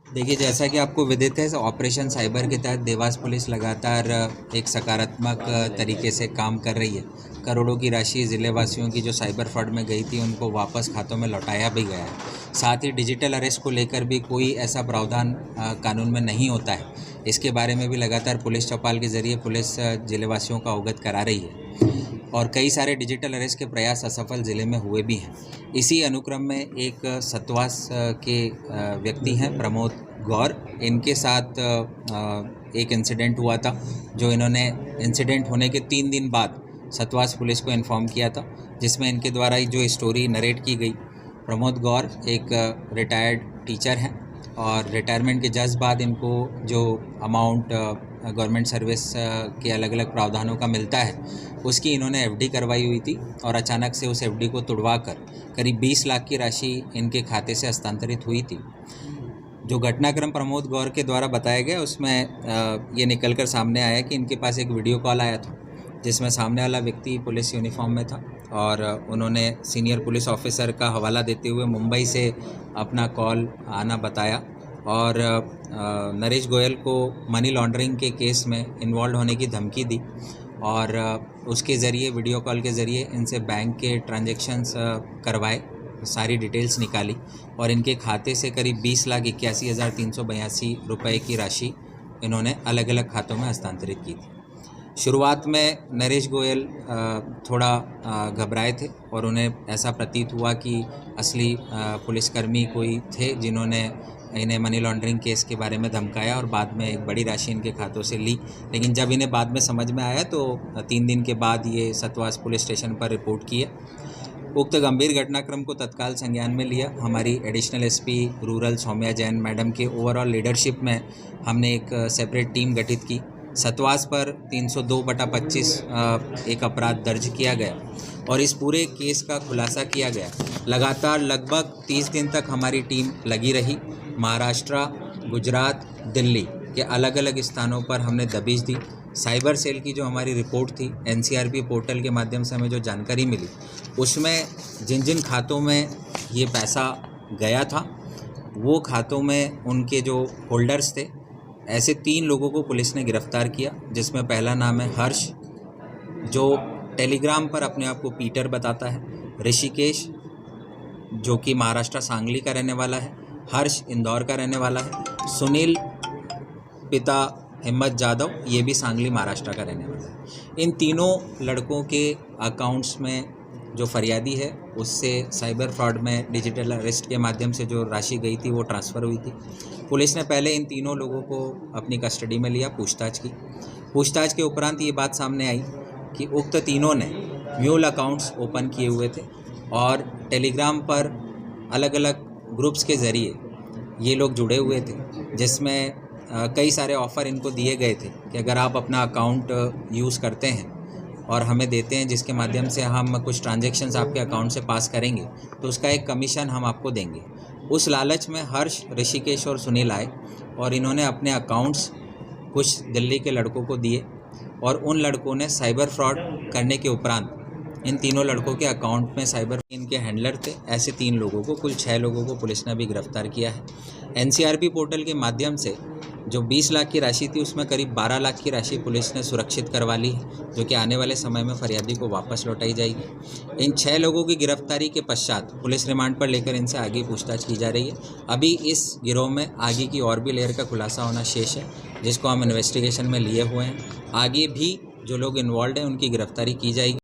देखिए, जैसा कि आपको विदित है, ऑपरेशन साइबर के तहत देवास पुलिस लगातार एक सकारात्मक तरीके से काम कर रही है। करोड़ों की राशि ज़िले वासियों की जो साइबर फ्रॉड में गई थी उनको वापस खातों में लौटाया भी गया है। साथ ही डिजिटल अरेस्ट को लेकर भी कोई ऐसा प्रावधान कानून में नहीं होता है। इसके बारे में भी लगातार पुलिस चौपाल के ज़रिए पुलिस ज़िले वासियों को अवगत करा रही है और कई सारे डिजिटल अरेस्ट के प्रयास असफल ज़िले में हुए भी हैं। इसी अनुक्रम में एक सतवास के व्यक्ति हैं प्रमोद गौर, इनके साथ एक इंसिडेंट हुआ था, जो इन्होंने इंसिडेंट होने के 3 दिन बाद सतवास पुलिस को इन्फॉर्म किया था, जिसमें इनके द्वारा जो स्टोरी नरेट की गई। प्रमोद गौर एक रिटायर्ड टीचर हैं और रिटायरमेंट के जस्ट बाद इनको जो अमाउंट गवर्नमेंट सर्विस के अलग अलग प्रावधानों का मिलता है, उसकी इन्होंने एफडी करवाई हुई थी और अचानक से उस एफडी को तुड़वा कर करीब 20 लाख की राशि इनके खाते से हस्तांतरित हुई थी। जो घटनाक्रम प्रमोद गौर के द्वारा बताया गया, उसमें ये निकल कर सामने आया कि इनके पास एक वीडियो कॉल आया था, जिसमें सामने वाला व्यक्ति पुलिस यूनिफॉर्म में था और उन्होंने सीनियर पुलिस ऑफिसर का हवाला देते हुए मुंबई से अपना कॉल आना बताया और नरेश गोयल को मनी लॉन्ड्रिंग के केस में इन्वॉल्व होने की धमकी दी और उसके ज़रिए वीडियो कॉल के ज़रिए इनसे बैंक के ट्रांजैक्शंस करवाए, सारी डिटेल्स निकाली और इनके खाते से करीब 20,81,382 रुपये की राशि इन्होंने अलग अलग खातों में हस्तांतरित की थी। शुरुआत में नरेश गोयल थोड़ा घबराए थे और उन्हें ऐसा प्रतीत हुआ कि असली पुलिसकर्मी कोई थे जिन्होंने इन्हें मनी लॉन्ड्रिंग केस के बारे में धमकाया और बाद में एक बड़ी राशि इनके खातों से ली। लेकिन जब इन्हें बाद में समझ में आया तो 3 दिन के बाद ये सतवास पुलिस स्टेशन पर रिपोर्ट किए। उक्त गंभीर घटनाक्रम को तत्काल संज्ञान में लिया। हमारी additional SP rural Saumya Jain madam के ओवरऑल लीडरशिप में हमने एक सेपरेट टीम गठित की। सतवास पर 302/25 एक अपराध दर्ज किया गया और इस पूरे केस का खुलासा किया गया। लगातार लगभग 30 दिन तक हमारी टीम लगी रही। महाराष्ट्र, गुजरात, दिल्ली के अलग अलग स्थानों पर हमने दबिश दी। साइबर सेल की जो हमारी रिपोर्ट थी, एनसीआरपी पोर्टल के माध्यम से हमें जो जानकारी मिली, उसमें जिन जिन खातों में ये पैसा गया था, वो खातों में उनके जो होल्डर्स थे, ऐसे 3 लोगों को पुलिस ने गिरफ्तार किया, जिसमें पहला नाम है हर्ष, जो टेलीग्राम पर अपने आप को पीटर बताता है। ऋषिकेश, जो कि महाराष्ट्र सांगली का रहने वाला है। हर्ष इंदौर का रहने वाला है। सुनील पिता हिम्मत जादव, ये भी सांगली महाराष्ट्र का रहने वाला है। इन तीनों लड़कों के अकाउंट्स में जो फरियादी है, उससे साइबर फ्रॉड में डिजिटल अरेस्ट के माध्यम से जो राशि गई थी वो ट्रांसफ़र हुई थी। पुलिस ने पहले इन तीनों लोगों को अपनी कस्टडी में लिया, पूछताछ की। पूछताछ के उपरांत ये बात सामने आई कि उक्त तीनों ने म्यूल अकाउंट्स ओपन किए हुए थे और टेलीग्राम पर अलग अलग ग्रुप्स के ज़रिए ये लोग जुड़े हुए थे, जिसमें कई सारे ऑफ़र इनको दिए गए थे कि अगर आप अपना अकाउंट यूज़ करते हैं और हमें देते हैं, जिसके माध्यम से हम कुछ ट्रांजैक्शंस आपके अकाउंट से पास करेंगे, तो उसका एक कमीशन हम आपको देंगे। उस लालच में हर्ष, ऋषिकेश और सुनील आए और इन्होंने अपने अकाउंट्स कुछ दिल्ली के लड़कों को दिए और उन लड़कों ने साइबर फ्रॉड करने के उपरांत इन तीनों लड़कों के अकाउंट में साइबर इनके हैंडलर थे, ऐसे 3 लोगों को, कुल 6 लोगों को पुलिस ने भी गिरफ्तार किया है। एनसीआरपी पोर्टल के माध्यम से जो 20 लाख की राशि थी, उसमें करीब 12 लाख की राशि पुलिस ने सुरक्षित करवा ली है, जो कि आने वाले समय में फरियादी को वापस लौटाई जाएगी। इन 6 लोगों की गिरफ्तारी के पश्चात पुलिस रिमांड पर लेकर इनसे आगे पूछताछ की जा रही है। अभी इस गिरोह में आगे की और भी लेयर का खुलासा होना शेष है, जिसको हम इन्वेस्टिगेशन में लिए हुए हैं। आगे भी जो लोग इन्वॉल्व हैं उनकी गिरफ्तारी की जाएगी।